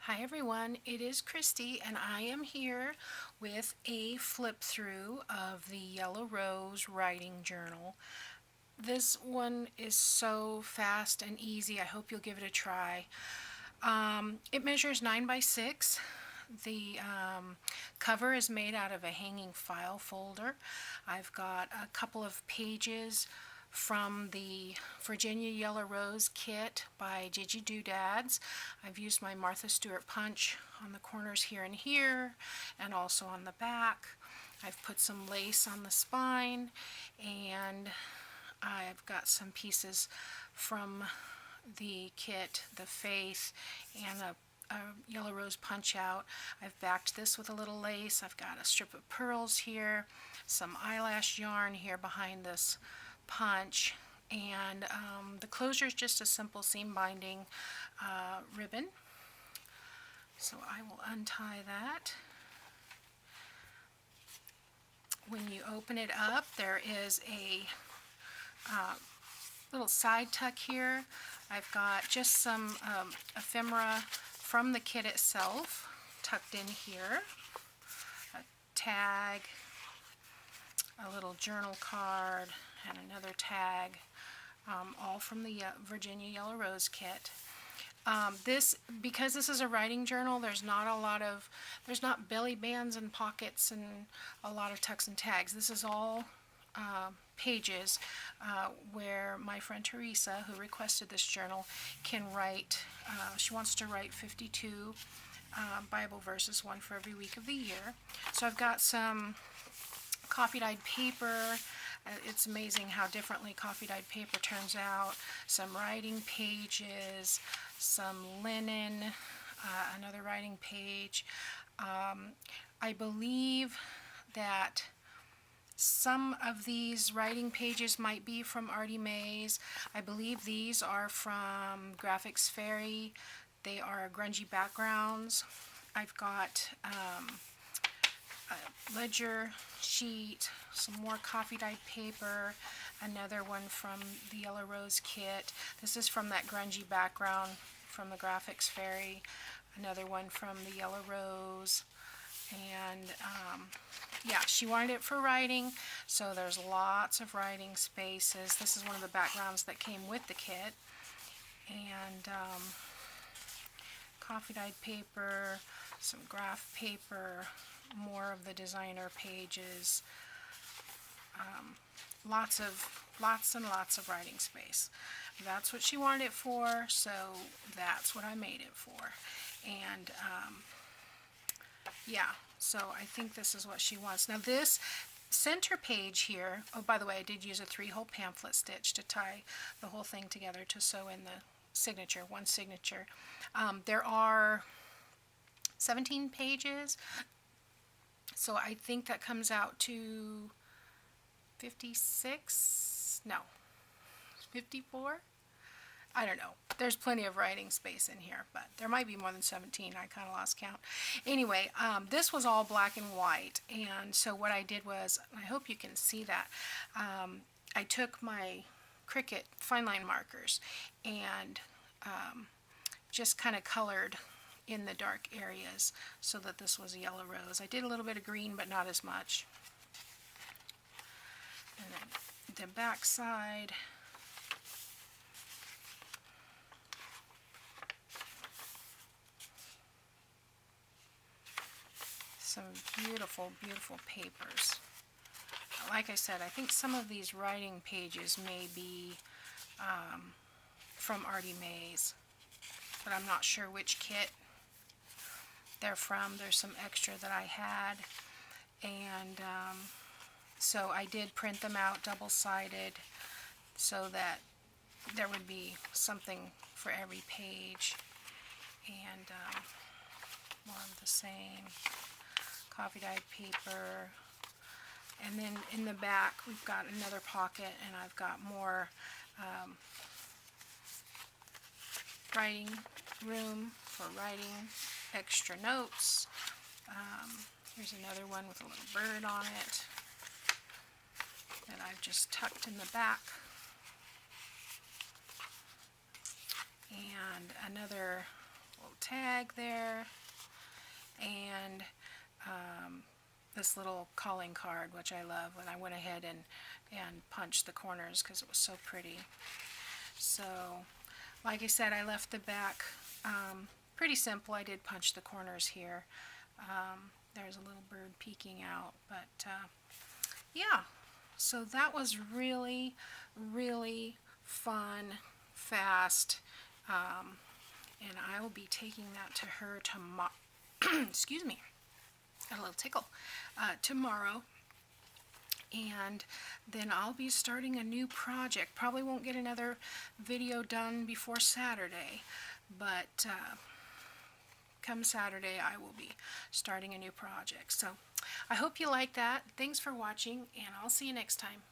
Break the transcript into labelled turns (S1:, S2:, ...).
S1: Hi everyone, it is Kristi and I am here with a flip through of the Yellow Rose Writing Journal. This one is so fast and easy. I hope you'll give it a try. It measures 9 by 6. The cover is made out of a hanging file folder. I've got a couple of pages from the Virginia Yellow Rose kit by Gigi Doodads. I've used my Martha Stewart punch on the corners here and also on the back. I've put some lace on the spine, and I've got some pieces from the kit, the Faith, and a Yellow Rose punch out. I've backed this with a little lace. I've got a strip of pearls here, some eyelash yarn here behind this punch, and the closure is just a simple seam binding ribbon. So I will untie that. When you open it up, there is a little side tuck here. I've got just some ephemera from the kit itself tucked in here, a tag, a little journal card, and another tag, all from the Virginia Yellow Rose kit. Because this is a writing journal, there's not belly bands and pockets and a lot of tucks and tags. This is all pages where my friend Teresa, who requested this journal, can write. She wants to write 52 Bible verses, one for every week of the year. So I've got some coffee-dyed paper. It's amazing how differently coffee-dyed paper turns out. Some writing pages, some linen, another writing page. I believe that some of these writing pages might be from Artie Mays. I believe these are from Graphics Fairy. They are grungy backgrounds. I've got a ledger sheet, some more coffee-dyed paper, another one from the Yellow Rose kit. This is from that grungy background from the Graphics Fairy, another one from the Yellow Rose, and yeah, she wanted it for writing, so there's lots of writing spaces. This is one of the backgrounds that came with the kit, and coffee-dyed paper, some graph paper, more of the designer pages, lots and lots of writing space. That's what she wanted it for, so that's what I made it for. And yeah, so I think this is what she wants. Now this center page here, oh, by the way, I did use a 3-hole pamphlet stitch to tie the whole thing together to sew in the signature, one signature. There are 17 pages, so I think that comes out to 56, no, 54? I don't know. There's plenty of writing space in here, but there might be more than 17. I kind of lost count. Anyway, this was all black and white, and so what I did was, I hope you can see that, I took my Cricut fine line markers and just kind of colored in the dark areas so that this was a yellow rose. I did a little bit of green, but not as much. And then the back side, some beautiful, beautiful papers. Like I said, I think some of these writing pages may be from Artie Mays, but I'm not sure which kit they're from. There's some extra that I had, and so I did print them out double-sided so that there would be something for every page, and more of the same coffee-dyed paper. And then in the back we've got another pocket, and I've got more writing room for writing extra notes. Here's another one with a little bird on it that I've just tucked in the back. And another little tag there, and this little calling card, which I love, when I went ahead and punched the corners because it was so pretty. So, like I said, I left the back pretty simple. I did punch the corners here. There's a little bird peeking out, but yeah, so that was really, really fun, fast, and I will be taking that to her tomorrow. Excuse me, got a little tickle. Tomorrow, and then I'll be starting a new project. Probably won't get another video done before Saturday, but come Saturday I will be starting a new project. So I hope you like that. Thanks for watching, and I'll see you next time.